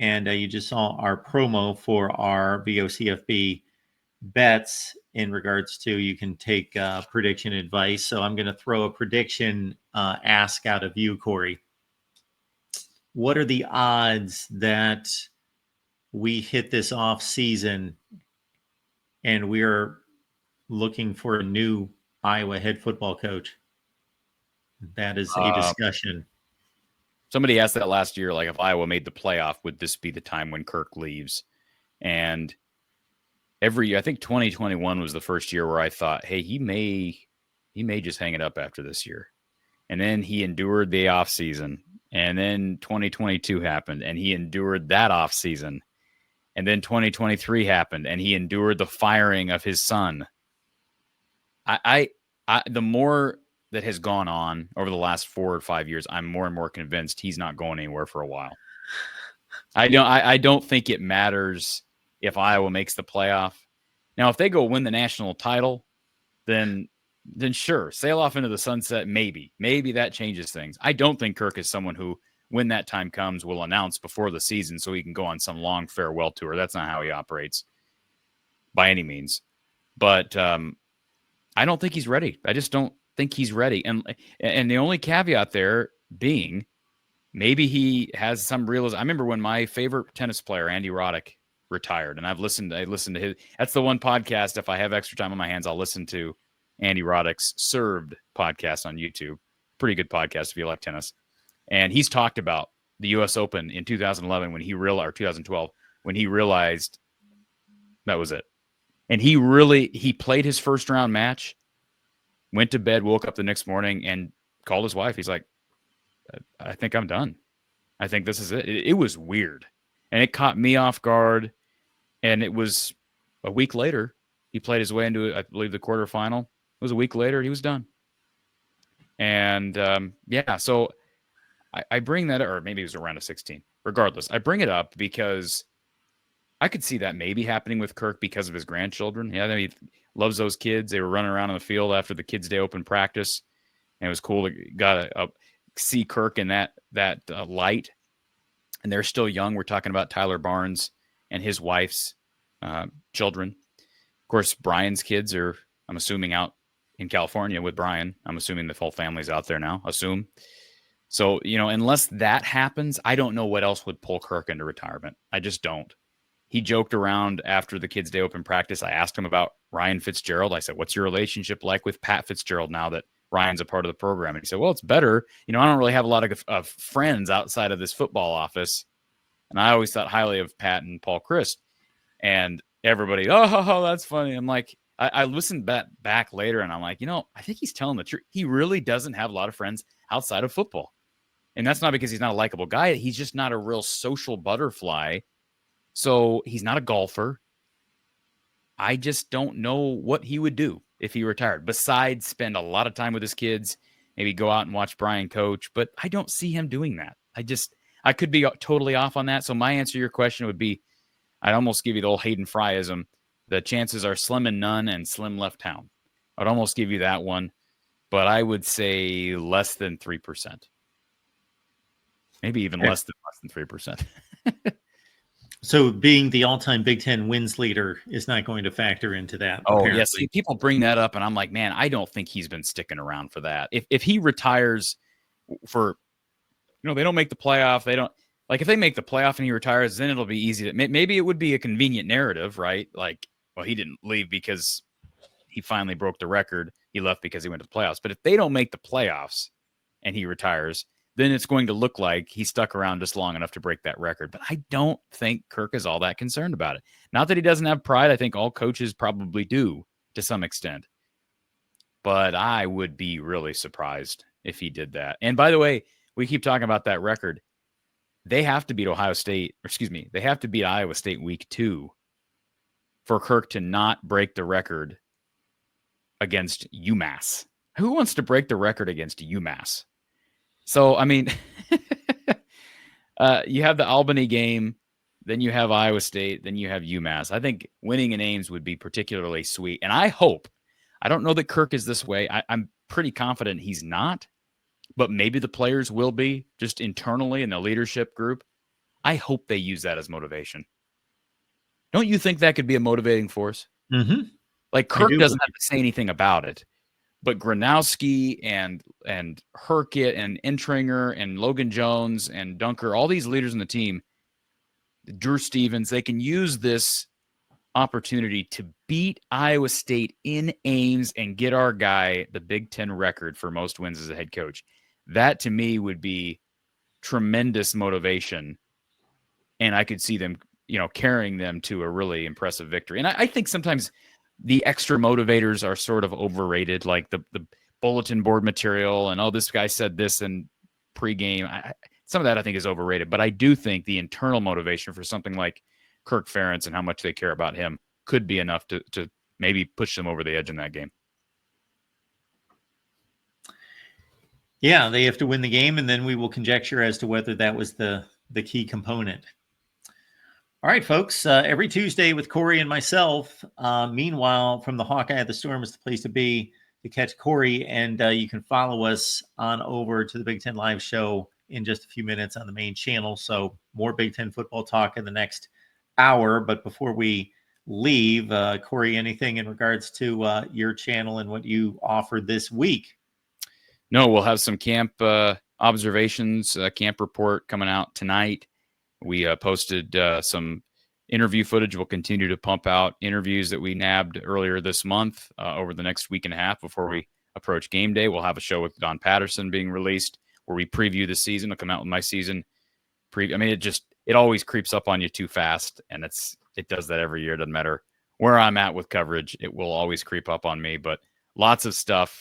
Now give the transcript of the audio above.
and you just saw our promo for our VOCFB bets in regards to you can take prediction advice. So I'm going to throw a prediction ask out of you, Corey. What are the odds that we hit this off season and we're looking for a new Iowa head football coach? That is a discussion. Somebody asked that last year, like if Iowa made the playoff, would this be the time when Kirk leaves? And every year, I think 2021 was the first year where I thought, hey, he may just hang it up after this year. And then he endured the offseason. And then 2022 happened, and he endured that offseason. And then 2023 happened, and he endured the firing of his son. The more that has gone on over the last 4 or 5 years, I'm more and more convinced he's not going anywhere for a while. I don't think it matters if Iowa makes the playoff. Now, if they go win the national title, then sure, sail off into the sunset. Maybe that changes things. I don't think Kirk is someone who, when that time comes, will announce before the season so he can go on some long farewell tour. That's not how he operates by any means. But I don't think he's ready. I just don't think he's ready. And the only caveat there being, maybe he has some realization. I remember when my favorite tennis player, Andy Roddick, retired, and I listened to his. That's the one podcast. If I have extra time on my hands, I'll listen to Andy Roddick's Served podcast on YouTube. Pretty good podcast if you like tennis. And he's talked about the U.S. Open in 2011 or 2012 when he realized that was it. And he played his first round match, went to bed, woke up the next morning, and called his wife. He's like, I think I'm done. I think this is it. It was weird. And it caught me off guard. And it was a week later, he played his way into, I believe, the quarterfinal. It was a week later, he was done. And so I bring that, or maybe it was around a 16. Regardless, I bring it up because I could see that maybe happening with Kirk because of his grandchildren. Yeah, he loves those kids. They were running around on the field after the Kids Day Open practice, and it was cool to see Kirk in that light. And they're still young. We're talking about Tyler Barnes and his wife's children. Of course, Brian's kids are, I'm assuming, out in California with Brian. I'm assuming the full family's out there now. Assume. So, unless that happens, I don't know what else would pull Kirk into retirement. I just don't. He joked around after the Kids Day Open practice. I asked him about Ryan Fitzgerald. I said, what's your relationship like with Pat Fitzgerald now that Ryan's a part of the program? And he said, well, it's better. I don't really have a lot of friends outside of this football office. And I always thought highly of Pat and Paul Christ. And everybody, oh, that's funny. I'm like, I listened back later, and I'm like, I think he's telling the truth. He really doesn't have a lot of friends outside of football. And that's not because he's not a likable guy. He's just not a real social butterfly. So he's not a golfer. I just don't know what he would do if he retired, besides spend a lot of time with his kids, maybe go out and watch Brian coach. But I don't see him doing that. I could be totally off on that. So my answer to your question would be, I'd almost give you the old Hayden Fryism. The chances are slim and none, and slim left town. I'd almost give you that one, but I would say less than 3%. Maybe even less than 3%. So being the all-time Big Ten wins leader is not going to factor into that. Oh, yes. Yeah, people bring that up, and I'm like, man, I don't think he's been sticking around for that. If he retires for, they don't make the playoff. They don't, like, if they make the playoff and he retires, then it'll be easy to, maybe it would be a convenient narrative, right? Like, well, he didn't leave because he finally broke the record. He left because he went to the playoffs. But if they don't make the playoffs and he retires, then it's going to look like he stuck around just long enough to break that record. But I don't think Kirk is all that concerned about it. Not that he doesn't have pride. I think all coaches probably do to some extent. But I would be really surprised if he did that. And by the way, we keep talking about that record. They have to beat they have to beat Iowa State week 2 for Kirk to not break the record against UMass. Who wants to break the record against UMass? So, I mean, you have the Albany game, then you have Iowa State, then you have UMass. I think winning in Ames would be particularly sweet. And I don't know that Kirk is this way. I'm pretty confident he's not, but maybe the players will be just internally in the leadership group. I hope they use that as motivation. Don't you think that could be a motivating force? Mm-hmm. Like Kirk doesn't have to say anything about it, but Gronowski and Herkett and Entringer and Logan Jones and Dunker, all these leaders in the team, Drew Stevens, they can use this opportunity to beat Iowa State in Ames and get our guy the Big Ten record for most wins as a head coach. That to me would be tremendous motivation. And I could see them, carrying them to a really impressive victory. And I think sometimes the extra motivators are sort of overrated, like the bulletin board material and, oh, this guy said this in pregame. Some of that I think is overrated, but I do think the internal motivation for something like Kirk Ferentz and how much they care about him could be enough to maybe push them over the edge in that game. Yeah, they have to win the game, and then we will conjecture as to whether that was the key component. All right, folks, every Tuesday with Corey and myself. Meanwhile, from the Hawkeye of the Storm is the place to be to catch Corey, and you can follow us on over to the Big Ten Live show in just a few minutes on the main channel. So more Big Ten football talk in the next hour. But before we leave, Corey, anything in regards to your channel and what you offered this week? No, we'll have some camp observations, camp report coming out tonight. We posted some interview footage. We'll continue to pump out interviews that we nabbed earlier this month over the next week and a half before we approach game day. We'll have a show with Don Patterson being released where we preview the season. I'll come out with my season preview. I mean, it always creeps up on you too fast, and it does that every year. It doesn't matter where I'm at with coverage. It will always creep up on me, but lots of stuff